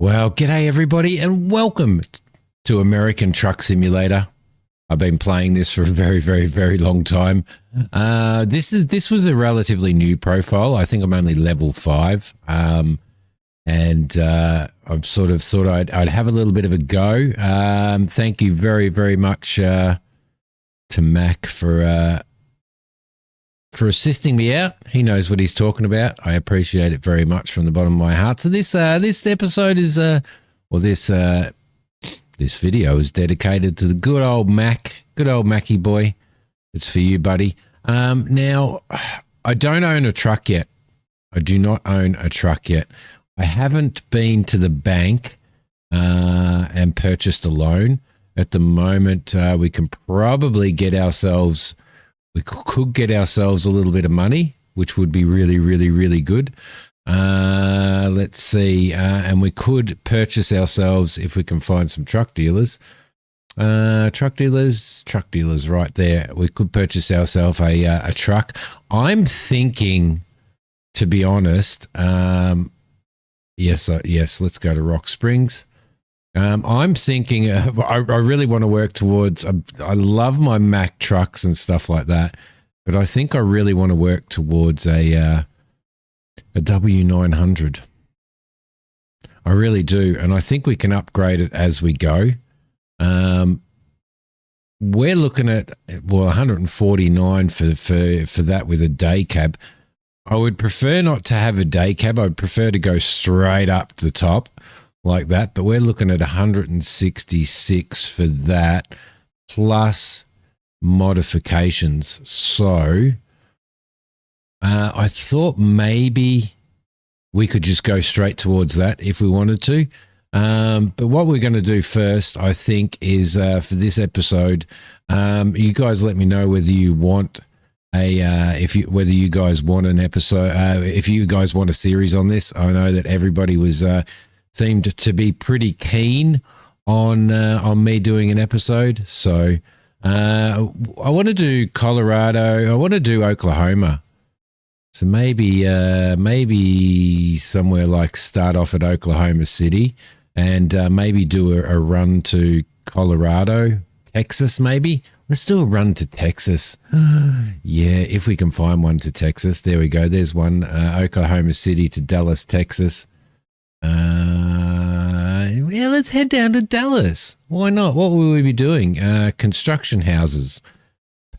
Well, g'day everybody and welcome to American Truck Simulator. I've been playing this for a very, very, very long time. This was a relatively new profile. I think I'm only level 5. I sort of thought I'd have a little bit of a go. Thank you very, very much to Mac for assisting me out. He knows what he's talking about. I appreciate it very much from the bottom of my heart. So this episode is this video is dedicated to the good old Mackie boy. It's for you, buddy. Now, I don't own a truck yet. I do not own a truck yet. I haven't been to the bank and purchased a loan. At the moment, we can probably get ourselves... We could get ourselves a little bit of money, which would be really, really, really good. Let's see. And we could purchase ourselves, if we can find some truck dealers. Truck dealers right there. We could purchase ourselves a truck. I'm thinking, to be honest, yes, let's go to Rock Springs. I'm thinking I really want to work towards, I love my Mack trucks and stuff like that, but I think I really want to work towards a W900. I really do, and I think we can upgrade it as we go. We're looking at, 149 for that with a day cab. I would prefer not to have a day cab. I'd prefer to go straight up the top like that, but we're looking at 166 for that plus modifications. So I thought maybe we could just go straight towards that if we wanted to. But what we're going to do first, I think, is for this episode, you guys let me know whether you want whether you guys want an episode, if you guys want a series on this. I know that everybody was seemed to be pretty keen on me doing an episode. So I want to do Colorado. I want to do Oklahoma. So maybe somewhere like start off at Oklahoma City and maybe do a run to Colorado, Texas maybe. Let's do a run to Texas. Yeah, if we can find one to Texas. There we go. There's one, Oklahoma City to Dallas, Texas. Yeah, let's head down to Dallas. Why not? What will we be doing? Construction houses.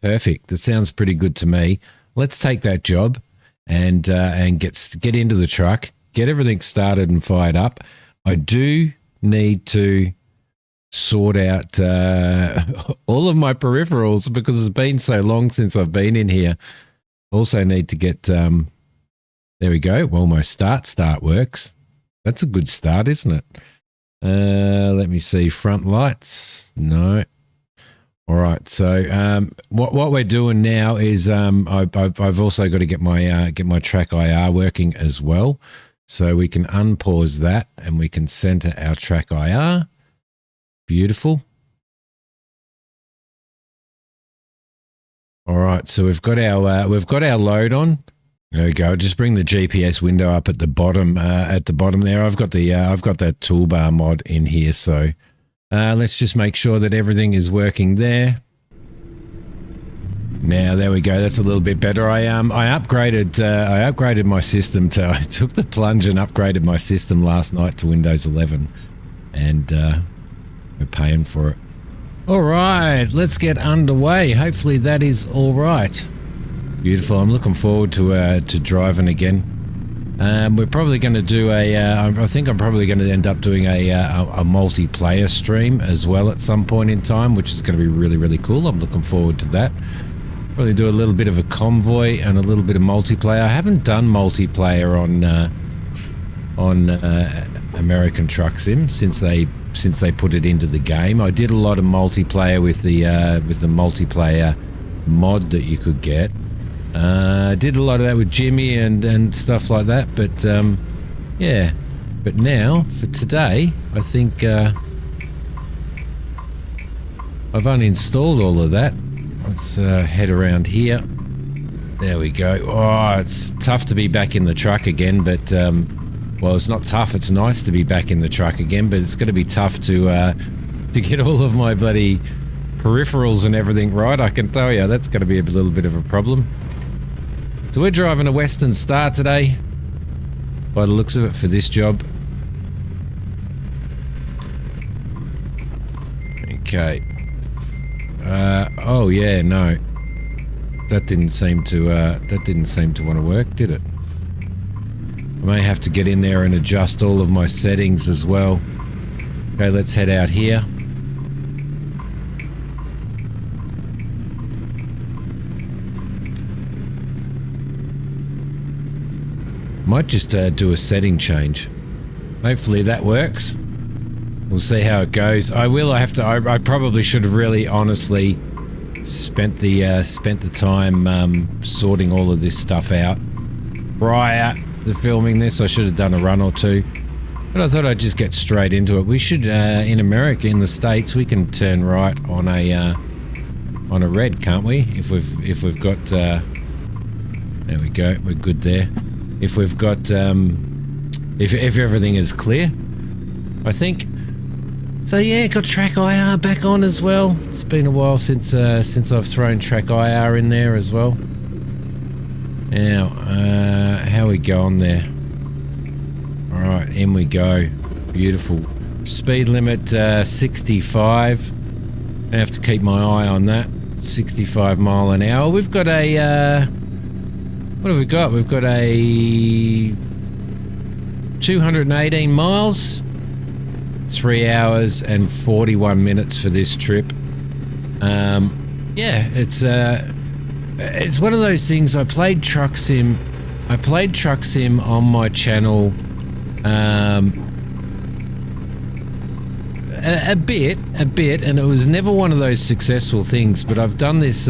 Perfect. That sounds pretty good to me. Let's take that job and get into the truck, get everything started and fired up. I do need to sort out all of my peripherals because it's been so long since I've been in here. Also need to get there we go. Well, my start works. That's a good start, isn't it? Let me see. Front lights. No. All right. So what we're doing now is I've also got to get my track IR working as well. So we can unpause that and we can center our track IR. Beautiful. All right. So we've got our load on. There we go. Just bring the GPS window up at the bottom. There, I've got that toolbar mod in here. So let's just make sure that everything is working there. Now there we go. That's a little bit better. I upgraded my system to. I took the plunge and upgraded my system last night to Windows 11, and we're paying for it. All right, let's get underway. Hopefully that is all right. Beautiful. I'm looking forward to driving again. We're probably going to do I think I'm probably going to end up doing a multiplayer stream as well at some point in time, which is going to be really, really cool. I'm looking forward to that. Probably do a little bit of a convoy and a little bit of multiplayer. I haven't done multiplayer on American Truck Sim since they put it into the game. I did a lot of multiplayer with the multiplayer mod that you could get. Did a lot of that with Jimmy and stuff like that, but yeah. But now for today, I think I've uninstalled all of that. Let's head around here. There we go. Oh, it's tough to be back in the truck again, but well, it's not tough. It's nice to be back in the truck again, but it's going to be tough to get all of my bloody peripherals and everything right. I can tell you that's going to be a little bit of a problem. So we're driving a Western Star today, by the looks of it, for this job. Okay. Oh yeah, no. That didn't seem to want to work, did it? I may have to get in there and adjust all of my settings as well. Okay, let's head out here. Might just do a setting change. Hopefully that works. We'll see how it goes. I probably should have really honestly spent the time sorting all of this stuff out prior to filming this. I should have done a run or two, but I thought I'd just get straight into it. We should in America, in the States, we can turn right on a red, can't we? If we've got there we go, we're good there. If we've got if everything is clear, I think. So yeah, got Track IR back on as well. It's been a while since I've thrown Track IR in there as well. Now, how we go on there? All right, in we go. Beautiful. Speed limit 65. I have to keep my eye on that. 65 mile an hour. We've got a what have we got? We've got a 218 miles. 3 hours and 41 minutes for this trip. Yeah, it's one of those things. I played Truck Sim on my channel a bit, and it was never one of those successful things, but I've done this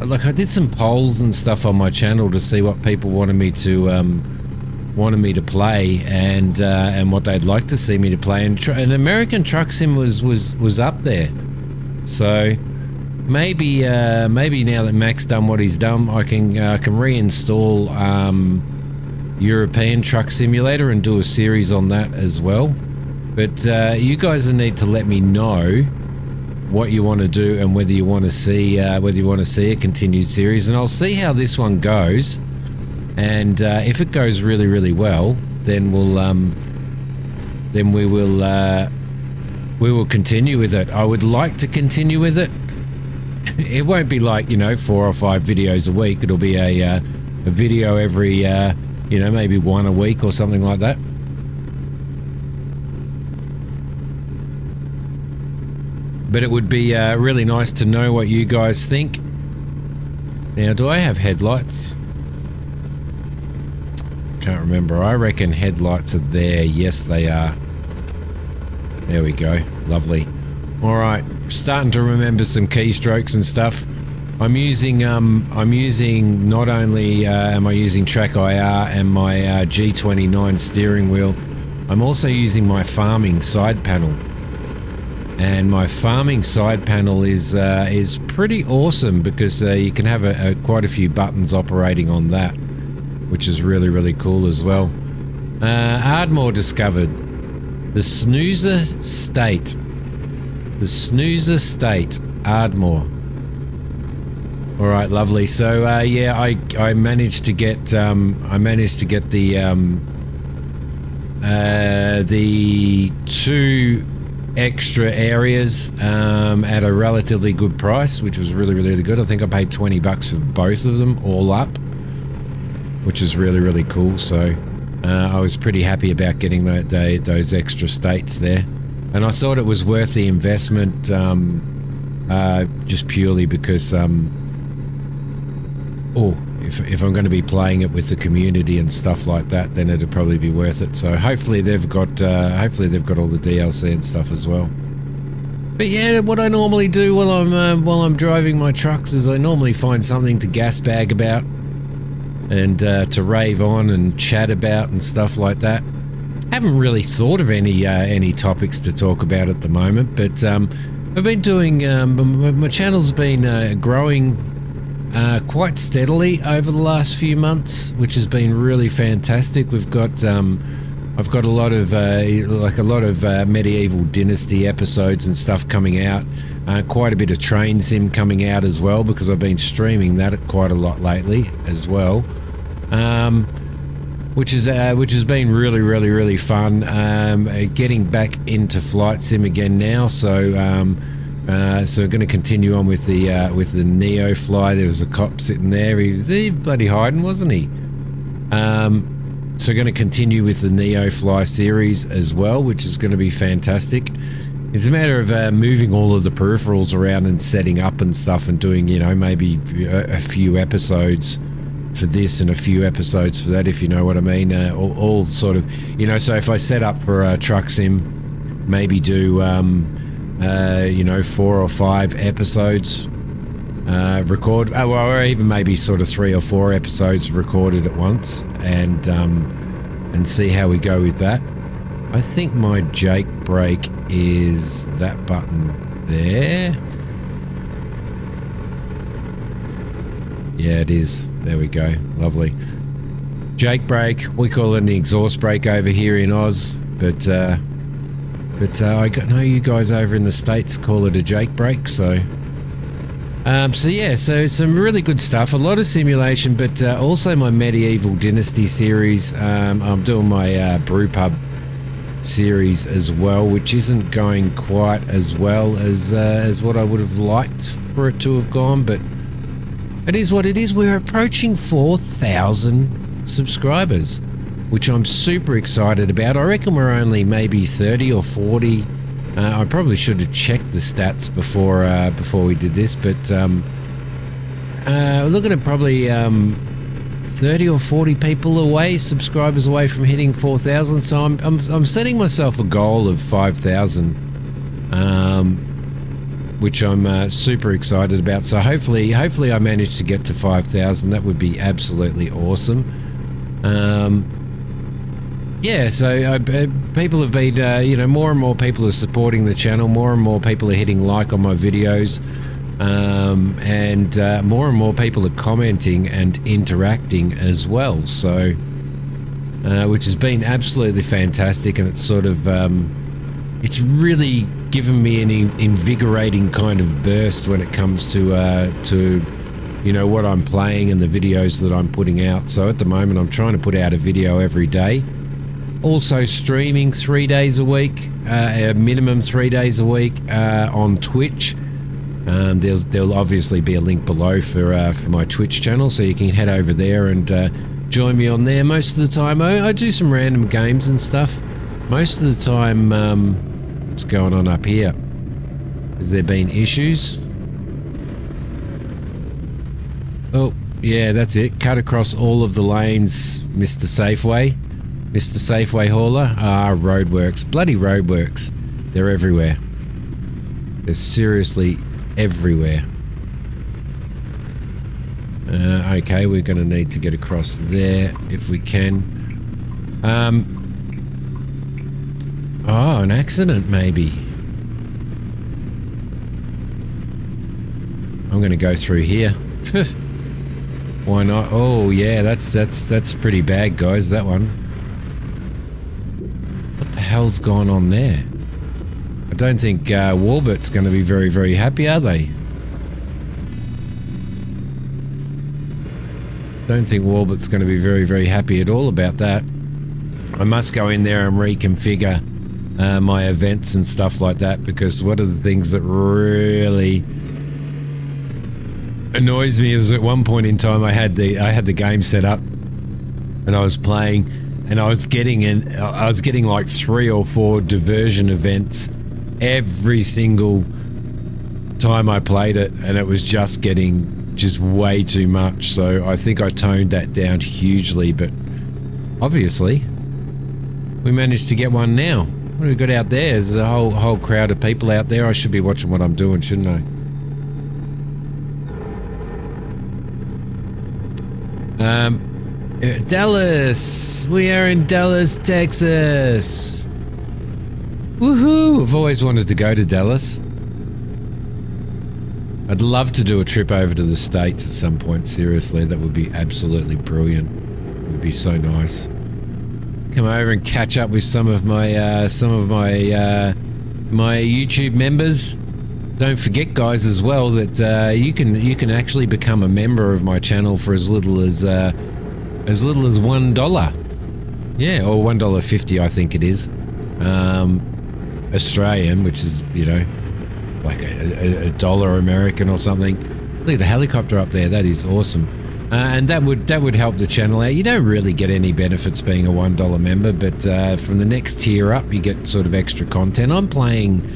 like I did some polls and stuff on my channel to see what people wanted me to play and what they'd like to see me to play, and American Truck Sim was up there. So maybe now that Mac's done what he's done, I can reinstall European Truck Simulator and do a series on that as well. But you guys need to let me know what you want to do and whether you want to see a continued series, and I'll see how this one goes. And if it goes really, really well, then we will continue with it. I would like to continue with it. It won't be like 4 or 5 videos a week. It'll be a video every maybe one a week or something like that. But it would be really nice to know what you guys think. Now, do I have headlights? Can't remember. I reckon headlights are there. Yes, they are. There we go. Lovely. All right, starting to remember some keystrokes and stuff. I'm using not only am I using Track IR and my G29 steering wheel, I'm also using my farming side panel. And my farming side panel is pretty awesome because you can have quite a few buttons operating on that, which is really, really cool as well. Ardmore discovered the Snoozer State. The Snoozer State, Ardmore. All right, lovely. So yeah, I managed to get the 2 extra areas at a relatively good price, which was really, really good. I think I paid $20 for both of them all up, which is really, really cool. So I was pretty happy about getting those extra states there, and I thought it was worth the investment just purely because if I'm going to be playing it with the community and stuff like that, then it'd probably be worth it. So hopefully they've got all the DLC and stuff as well. But yeah, what I normally do while I'm driving my trucks is I normally find something to gas bag about and to rave on and chat about and stuff like that. Haven't really thought of any topics to talk about at the moment, but I've been doing my channel's been growing quite steadily over the last few months, which has been really fantastic. We've got I've got a lot of medieval dynasty episodes and stuff coming out. Quite a bit of train sim coming out as well, because I've been streaming that quite a lot lately as well. Which has been really fun. Getting back into flight sim again now, so we're going to continue on with the Neo fly. There was a cop sitting there. He was bloody hiding, wasn't he? So we're going to continue with the Neo fly series as well, which is going to be fantastic. It's a matter of moving all of the peripherals around and setting up and stuff, and doing, you know, maybe a few episodes for this and a few episodes for that, if you know what I mean. All sort of, you know, so if I set up for a truck sim, maybe do, you know, 4 or 5 episodes record, or even maybe sort of 3 or 4 episodes recorded at once, and see how we go with that. I think my Jake brake is that button there. Yeah, it is. There we go. Lovely. Jake brake. We call it an exhaust brake over here in Oz, but I know you guys over in the States call it a Jake brake. So yeah, so some really good stuff. A lot of simulation, but also my medieval dynasty series. I'm doing my brewpub series as well, which isn't going quite as well as what I would have liked for it to have gone, but it is what it is. We're approaching 4,000 subscribers, which I'm super excited about. I reckon we're only maybe 30 or 40. I probably should have checked the stats before we did this, but we're looking at probably 30 or 40 people away, subscribers away from hitting 4,000. So I'm setting myself a goal of 5,000, which I'm super excited about. So hopefully I manage to get to 5,000. That would be absolutely awesome. Yeah, so people have been, you know, more and more people are supporting the channel. More and more people are hitting like on my videos. And more people are commenting and interacting as well, so which has been absolutely fantastic, and it's sort of it's really given me an invigorating kind of burst when it comes to you know, what I'm playing and the videos that I'm putting out. So at the moment I'm trying to put out a video every day, also streaming 3 days a week, a minimum 3 days a week on Twitch. There'll obviously be a link below for my Twitch channel, so you can head over there and join me on there. Most of the time, I do some random games and stuff. Most of the time, what's going on up here? Has there been issues? Oh, yeah, that's it. Cut across all of the lanes, Mr. Safeway. Mr. Safeway hauler. Ah, roadworks. Bloody roadworks. They're everywhere. They're seriously everywhere. Okay, we're going to need to get across there if we can. Oh, an accident maybe. I'm going to go through here. Why not? Oh yeah, that's pretty bad, guys, that one. What the hell's gone on there? I don't think Warburt's going to be very, very happy, are they? Don't think Warburt's going to be very, very happy at all about that. I must go in there and reconfigure my events and stuff like that, because one of the things that really annoys me is at one point in time I had the game set up and I was playing, and I was getting like 3 or 4 diversion events every single time I played it, and it was just getting way too much. So I think I toned that down hugely, but obviously we managed to get one now. What have we got out there? There's a whole crowd of people out there. I should be watching what I'm doing, shouldn't I? Dallas. We are in Dallas, Texas. Woohoo! I've always wanted to go to Dallas. I'd love to do a trip over to the States at some point. Seriously, that would be absolutely brilliant. It would be so nice. Come over and catch up with some of my my YouTube members. Don't forget, guys, as well, that you can actually become a member of my channel for as little as $1. Yeah, or $1.50, I think it is. Australian, which is, you know, like a dollar American or something. Look at the helicopter up there. That is awesome. And that would help the channel out. You don't really get any benefits being a $1 member, but from the next tier up, you get sort of extra content. I'm playing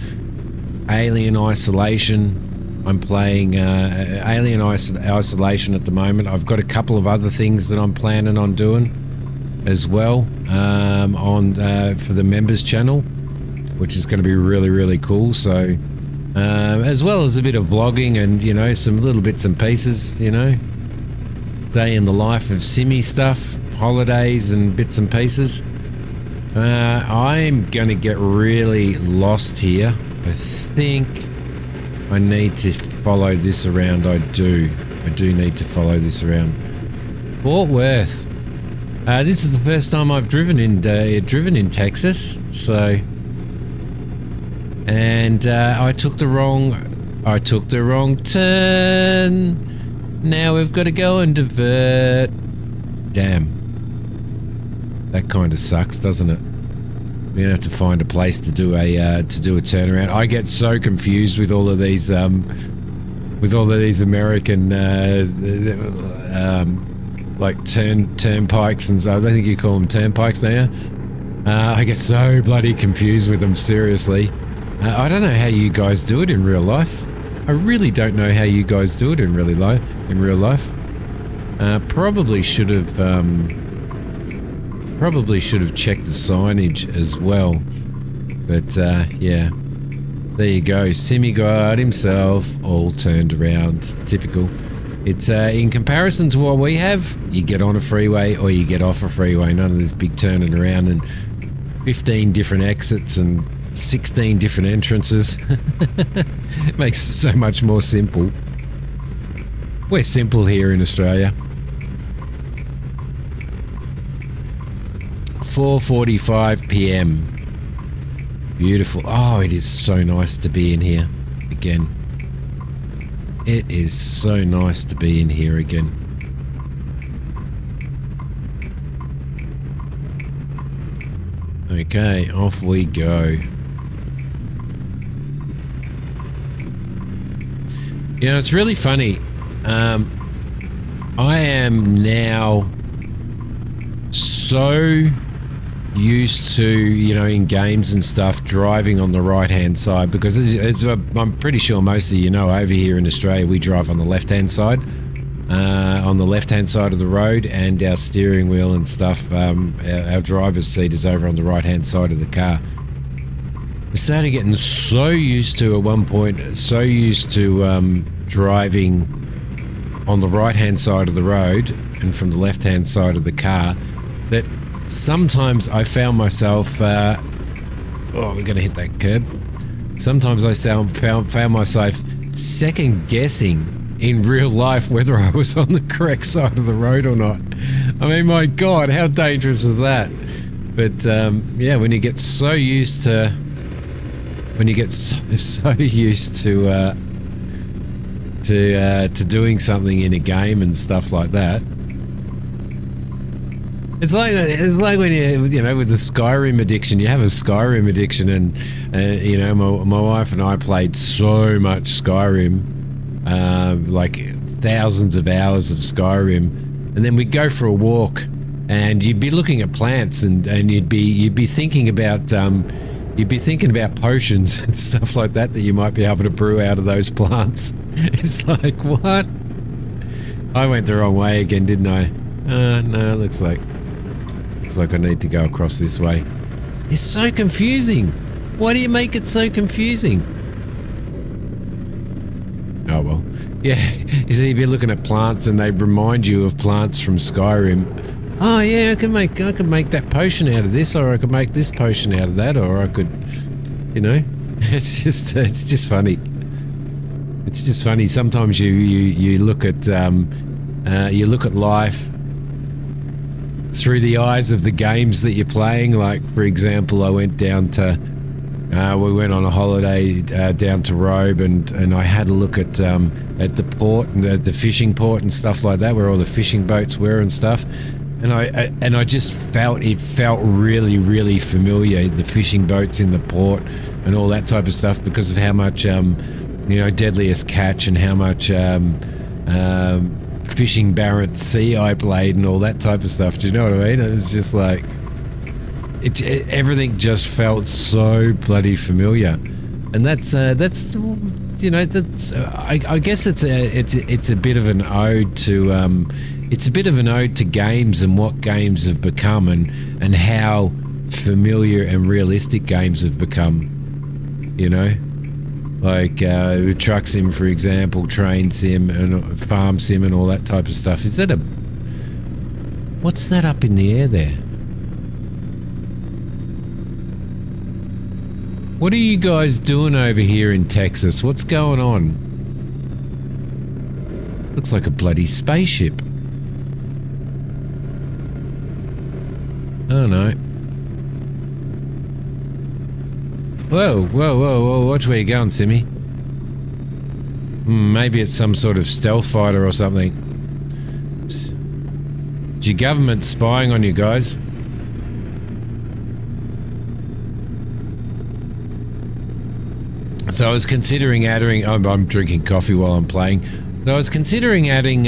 Alien Isolation. I'm playing Alien Isolation at the moment. I've got a couple of other things that I'm planning on doing as well for the members channel, which is going to be really, really cool. So as well as a bit of vlogging and, you know, some little bits and pieces, you know, day in the life of Simi stuff, holidays and bits and pieces. I'm going to get really lost here. I think I need to follow this around. I do need to follow this around. Fort Worth. This is the first time I've driven in Texas, so, and I took the wrong turn. Now we've got to go and divert. Damn, that kind of sucks, doesn't it? We're gonna have to find a place to do a turnaround. I get so confused with all of these American like turnpikes and stuff. I think you call them turnpikes now. I get so bloody confused with them, seriously. I don't know how you guys do it in real life. I really don't know how you guys do it in real life. Probably should have checked the signage as well. But yeah, there you go. Simi got himself all turned around. Typical. It's in comparison to what we have, you get on a freeway or you get off a freeway. None of this big turning around and 15 different exits and 16 different entrances. It makes it so much more simple. We're simple here in Australia. 4:45 p.m. Beautiful. Oh, it is so nice to be in here again. It is so nice to be in here again. Okay, off we go. You know, it's really funny. I am now so used to, you know, in games and stuff, driving on the right-hand side, because as I'm pretty sure most of you know, over here in Australia, we drive on the left-hand side. On the left-hand side of the road, and our steering wheel and stuff, our driver's seat is over on the right-hand side of the car. I started getting so used to, at one point, driving on the right-hand side of the road and from the left-hand side of the car, that sometimes I found myself, oh, we're going to hit that curb. Sometimes I found myself second-guessing in real life whether I was on the correct side of the road or not. I mean, my God, how dangerous is that? But yeah, when you get so used to, to doing something in a game and stuff like that, it's like when you know, with the Skyrim addiction, you have a Skyrim addiction, and you know, my wife and I played so much Skyrim, like thousands of hours of Skyrim, and then we'd go for a walk, and you'd be looking at plants, and you'd be thinking about potions and stuff like that you might be able to brew out of those plants. It's like, what? I went the wrong way again, didn't I? No, looks like I need to go across this way. It's so confusing. Why do you make it so confusing? Oh well. Yeah, you see, if you're looking at plants and they remind you of plants from Skyrim. Oh yeah, I could make that potion out of this, or I could make this potion out of that, or I could, you know, it's just funny. It's just funny. Sometimes you look at life through the eyes of the games that you're playing. Like, for example, I went down to we went on a holiday down to Robe, and I had a look at the port and the fishing port and stuff like that, where all the fishing boats were and stuff. And I just felt really, really familiar, the fishing boats in the port and all that type of stuff, because of how much Deadliest Catch and how much Fishing Barrett Sea I played and all that type of stuff. Do you know what I mean? It was just like everything just felt so bloody familiar, and I guess it's a bit of an ode to games and what games have become, and how familiar and realistic games have become. Like Truck Sim, for example, Train Sim and Farm Sim and all that type of stuff. Is that what's that up in the air there? What are you guys doing over here in Texas? What's going on? Looks like a bloody spaceship. Oh no. Whoa, watch where you're going, Simmy. Maybe it's some sort of stealth fighter or something. Is your government spying on you guys? So I was considering adding... I'm drinking coffee while I'm playing. So I was considering adding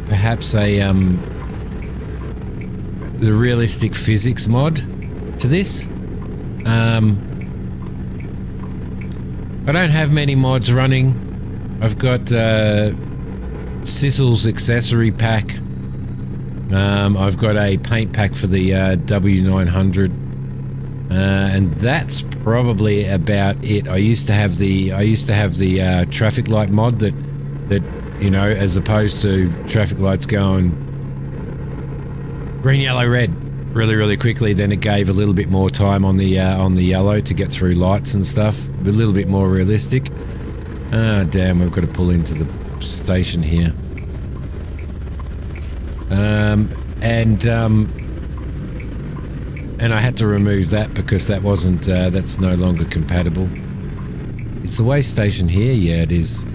perhaps the realistic physics mod to this. I don't have many mods running. I've got Sissel's accessory pack. I've got a paint pack for the W900. And that's probably about it. I used to have the traffic light mod that as opposed to traffic lights going green, yellow, red really, really quickly, then it gave a little bit more time on the yellow to get through lights and stuff. A little bit more realistic. Ah, damn, we've got to pull into the station here. And I had to remove that because that wasn't, that's no longer compatible. Is the way station here? Yeah, it is.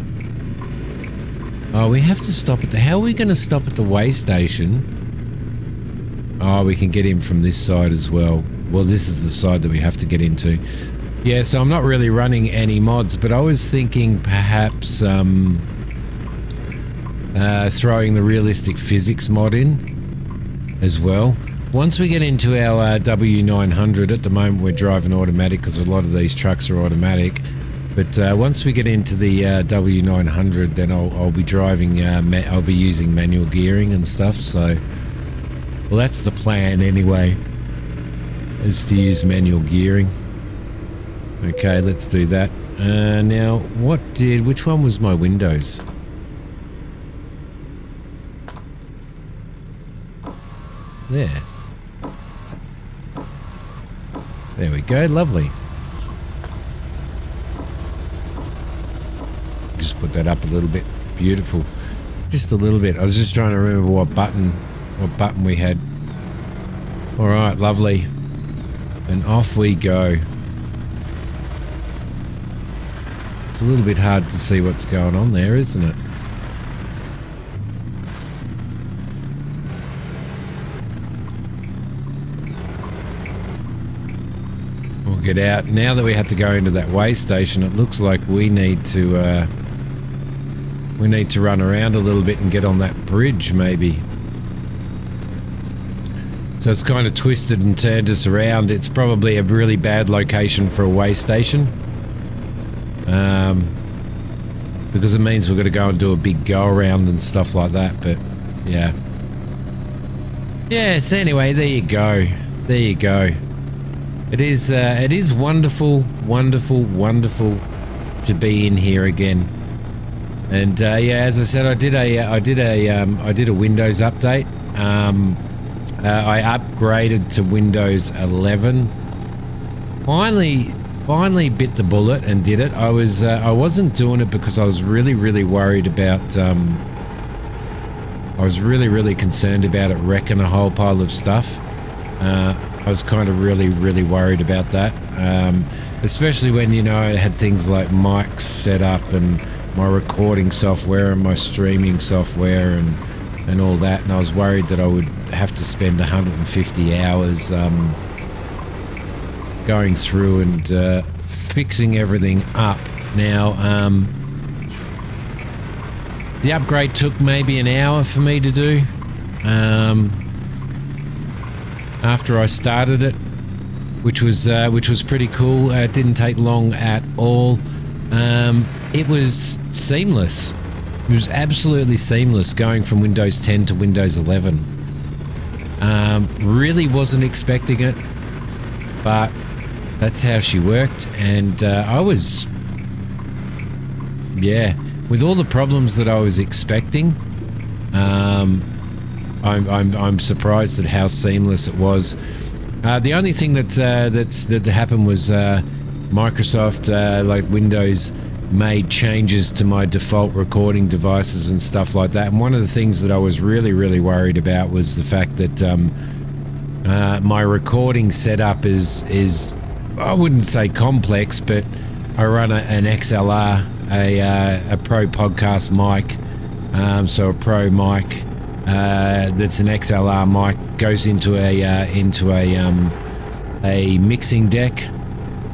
Oh, we have to stop at the... How are we going to stop at the way station? Oh, we can get in from this side as well. Well, this is the side that we have to get into. Yeah, so I'm not really running any mods, but I was thinking perhaps throwing the realistic physics mod in as well. Once we get into our W900, at the moment we're driving automatic because a lot of these trucks are automatic. But once we get into the W900, then I'll be driving, I'll be using manual gearing and stuff. So, well, that's the plan anyway, is to use manual gearing. Okay, let's do that. Now, which one was my Windows? There. There we go, lovely. Just put that up a little bit. Beautiful. Just a little bit. I was just trying to remember what button we had. Alright, lovely. And off we go. It's a little bit hard to see what's going on there, isn't it? We'll get out. Now that we have to go into that way station, it looks like we need to run around a little bit and get on that bridge, maybe. So it's kind of twisted and turned us around. It's probably a really bad location for a way station. Because it means we've got to go and do a big go around and stuff like that, but yeah. Yes, anyway, there you go. There you go. It is wonderful, wonderful, wonderful to be in here again. And yeah, as I said, I did a Windows update. I upgraded to Windows 11. finally bit the bullet and did it. I wasn't doing it because I was really worried about I was really concerned about it wrecking a whole pile of stuff. I was kind of really worried about that, especially when, you know, I had things like mics set up and my recording software and my streaming software and all that, and I was worried that I would have to spend 150 hours going through and fixing everything up. Now, the upgrade took maybe an hour for me to do. After I started it, which was pretty cool. It didn't take long at all. It was seamless. It was absolutely seamless going from Windows 10 to Windows 11. Really wasn't expecting it, but that's how she worked, and I was, yeah, with all the problems that I was expecting. I'm surprised at how seamless it was. The only thing that happened was Microsoft, like Windows, made changes to my default recording devices and stuff like that. And one of the things that I was really worried about was the fact that my recording setup is I wouldn't say complex, but I run an XLR, a Pro podcast mic, so a Pro mic. That's an XLR mic, goes into a mixing deck,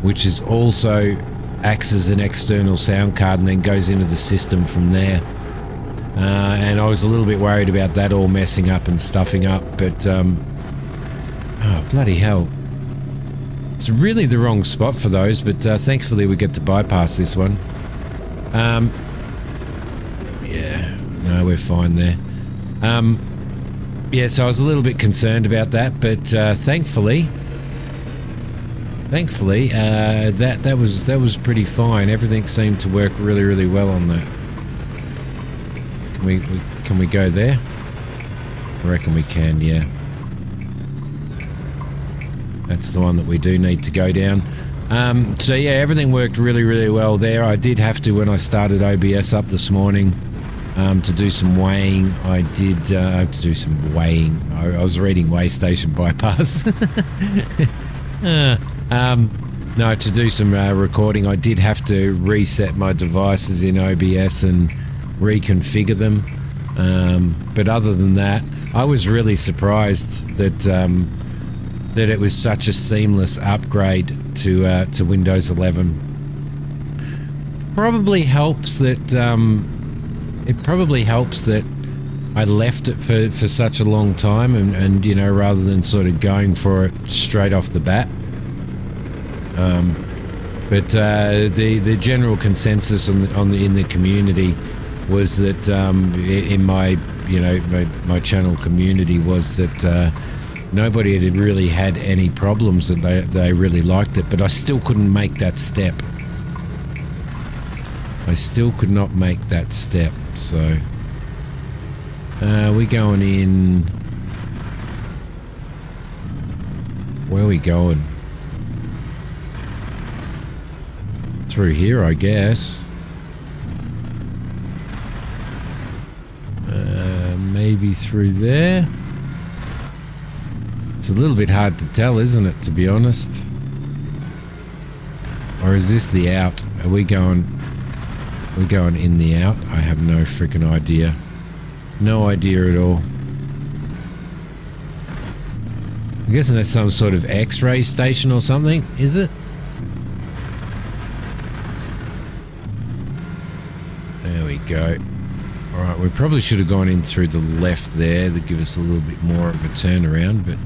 which is also acts as an external sound card and then goes into the system from there. And I was a little bit worried about that all messing up and stuffing up, but oh bloody hell, it's really the wrong spot for those. But thankfully we get to bypass this one. Yeah, no, we're fine there. Yeah, so I was a little bit concerned about that, but thankfully, that was pretty fine. Everything seemed to work really well on that. Can we go there? I reckon we can. Yeah, that's the one that we do need to go down. So yeah, everything worked really well there. I did have to, when I started OBS up this morning, to do some weighing. I did have to do some weighing. I was reading Weigh Station Bypass. No, to do some recording, I did have to reset my devices in OBS and reconfigure them. But other than that, I was really surprised that that it was such a seamless upgrade to Windows 11. Probably helps that. It probably helps that I left it for such a long time, and you know, rather than sort of going for it straight off the bat. But the general consensus in the community was that in my channel community was that nobody had really had any problems, and they really liked it. But I still couldn't make that step. I still could not make that step. So we going in. Where are we going? Through here, I guess. Maybe through there. It's a little bit hard to tell, isn't it, to be honest? Or is this the out? Are we going in the out? I have no freaking idea. No idea at all. I'm guessing that's some sort of X-ray station or something, is it? There we go. Alright, we probably should have gone in through the left there to give us a little bit more of a turnaround, but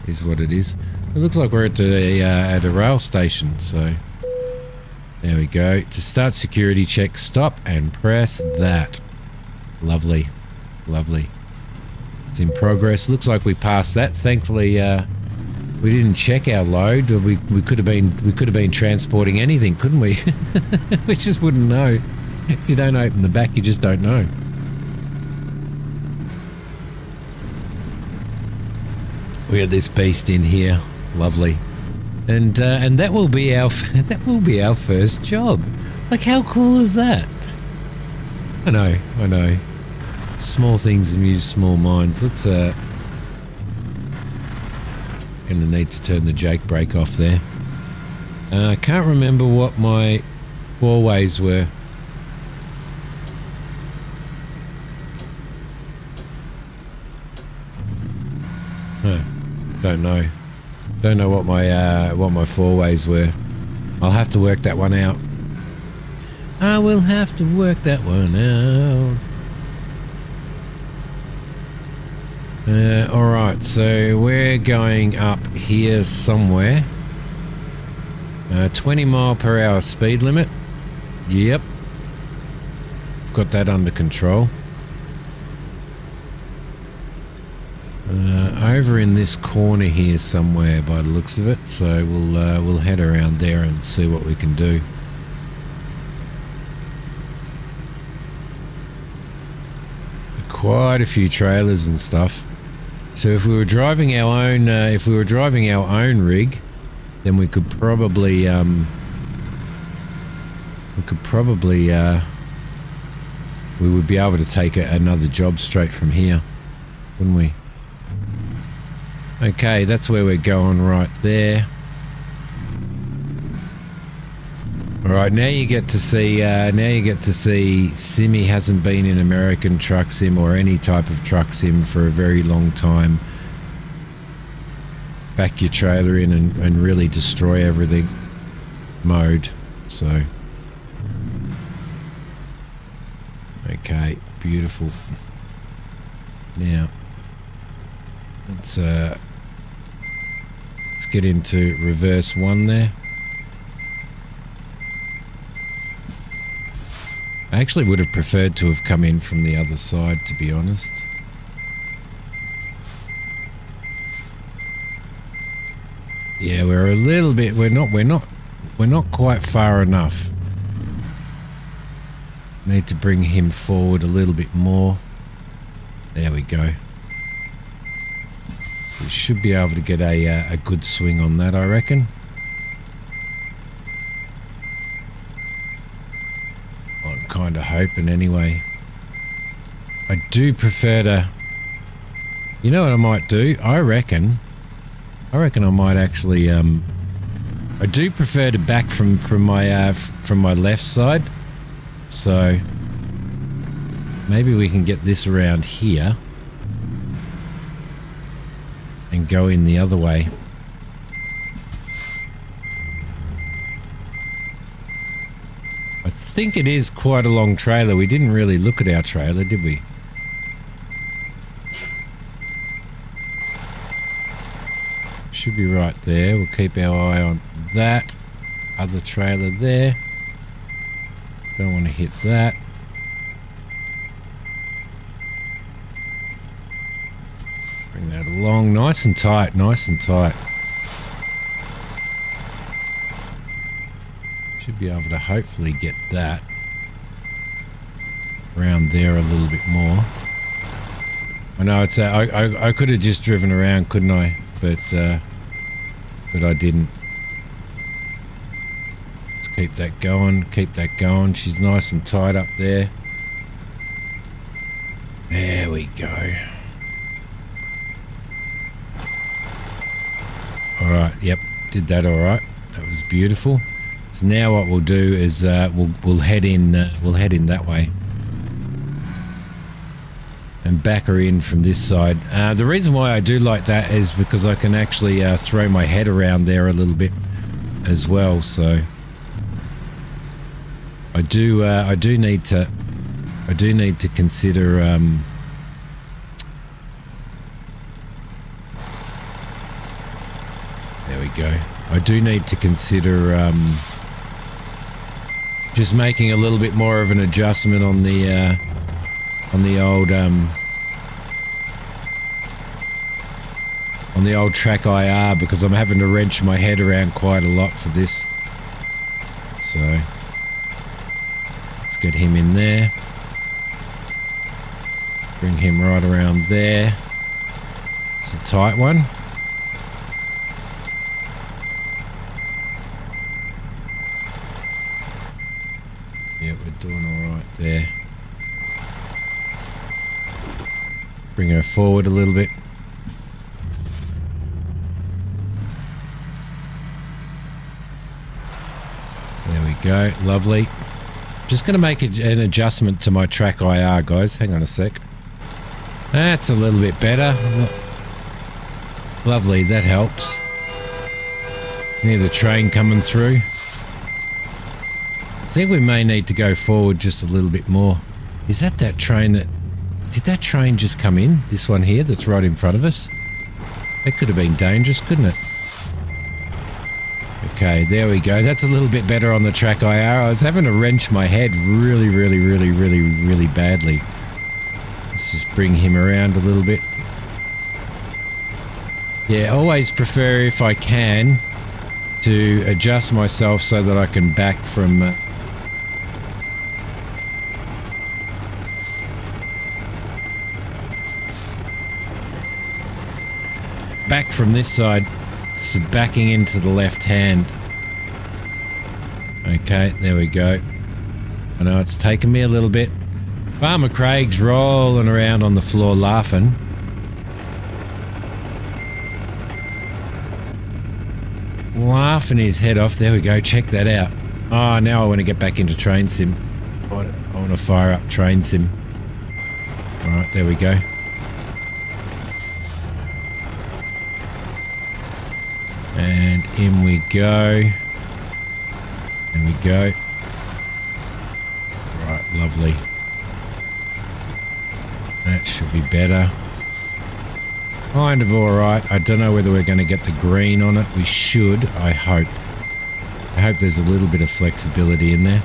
is what it is. It looks like we're at a rail station, so there we go. To start security check, stop and press that. Lovely. Lovely. It's in progress. Looks like we passed that. Thankfully, we didn't check our load. We could have been transporting anything, couldn't we? We just wouldn't know. If you don't open the back, you just don't know. We got this beast in here. Lovely. and that will be our first job. Like, how cool is that? I know. Small things amuse small minds. Let's gonna need to turn the Jake brake off there. I can't remember what my four-ways were. No, don't know. Don't know what my four-ways were. I'll have to work that one out. I will have to work that one out. Alright, so we're going up here somewhere. 20 mile per hour speed limit. Yep. Got that under control. Over in this corner here somewhere by the looks of it, so we'll head around there and see what we can do. Quite a few trailers and stuff. So if we were driving our own, rig, then we could probably, we would be able to take another job straight from here, wouldn't we? Okay, that's where we're going right there. All right, now you get to see. Simi hasn't been in American Truck Sim or any type of truck sim for a very long time. Back your trailer in and really destroy everything mode. So, okay, beautiful. Now, let's get into reverse one there. I actually would have preferred to have come in from the other side, to be honest. Yeah, we're a little bit, we're not quite far enough. Need to bring him forward a little bit more. There we go. We should be able to get a good swing on that, I reckon. I'm kind of hoping anyway. I do prefer to... You know what I might do? I reckon I might actually... I do prefer to back from my left side. So maybe we can get this around here and go in the other way. I think it is quite a long trailer. We didn't really look at our trailer, did we? Should be right there. We'll keep our eye on that other trailer there. Don't want to hit that. Bring that along nice and tight, nice and tight. Should be able to hopefully get that around there a little bit more. I know it's I could have just driven around, couldn't I? But I didn't. Let's keep that going, keep that going. She's nice and tight up there. There we go. Alright, yep, did that alright. That was beautiful. So now what we'll do is we'll head in that way. And back her in from this side. The reason why I do like that is because I can actually throw my head around there a little bit as well. So I do need to consider there we go. I do need to consider just making a little bit more of an adjustment on the old track IR, because I'm having to wrench my head around quite a lot for this. So let's get him in there. Bring him right around there. It's a tight one. Doing all right there. Bring her forward a little bit. There we go. Lovely. Just going to make an adjustment to my track IR, guys. Hang on a sec. That's a little bit better. Lovely. That helps. Near the train coming through. I think we may need to go forward just a little bit more. Is that train that... Did that train just come in? This one here that's right in front of us? That could have been dangerous, couldn't it? Okay, there we go. That's a little bit better on the track IR. I was having to wrench my head really badly. Let's just bring him around a little bit. Yeah, always prefer, if I can, to adjust myself so that I can back from... back from this side, so backing into the left hand. Okay, there we go. I know it's taken me a little bit. Farmer Craig's rolling around on the floor laughing. Laughing his head off. There we go, check that out. Oh, now I want to get back into Train Sim. I want to fire up Train Sim. Alright, there we go. And in we go. There we go. Right, lovely. That should be better. Kind of alright. I don't know whether we're going to get the green on it. We should, I hope. I hope there's a little bit of flexibility in there.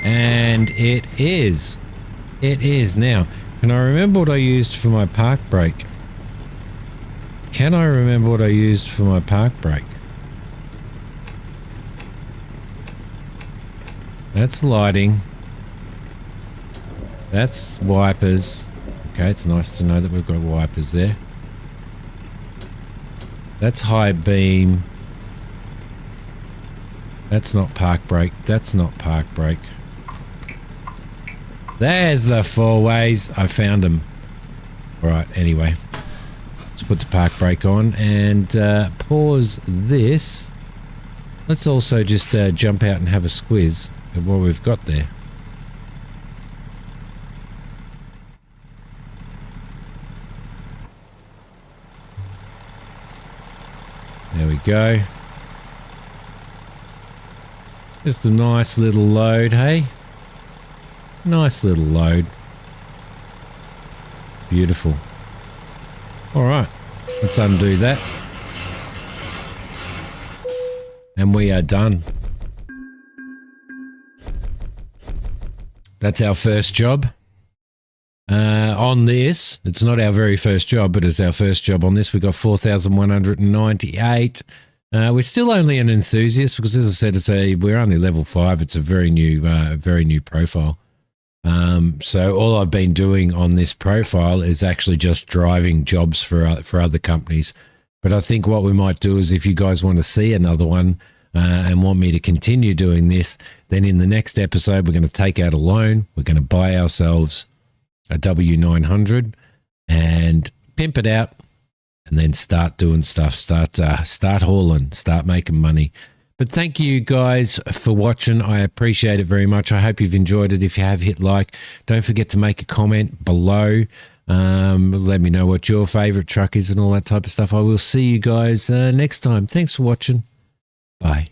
And it is. It is. Now, can I remember what I used for my park brake? Can I remember what I used for my park brake? That's lighting. That's wipers. Okay, it's nice to know that we've got wipers there. That's high beam. That's not park brake. That's not park brake. There's the four ways. I found them. Alright, anyway. Let's put the park brake on and pause this. Let's also just jump out and have a squiz at what we've got there. There we go. Just a nice little load, hey? Nice little load. Beautiful. Alright, let's undo that. And we are done. That's our first job. On this, it's not our very first job, but it's our first job on this. We got 4,198. We're still only an enthusiast because, as I said, we're only level 5. It's a very new profile. So all I've been doing on this profile is actually just driving jobs for other companies. But I think what we might do is, if you guys want to see another one and want me to continue doing this, then in the next episode we're going to take out a loan. We're going to buy ourselves a W900 and pimp it out, and then start doing stuff. Start hauling. Start making money. But thank you guys for watching. I appreciate it very much. I hope you've enjoyed it. If you have, hit like. Don't forget to make a comment below. Let me know what your favorite truck is and all that type of stuff. I will see you guys next time. Thanks for watching. Bye.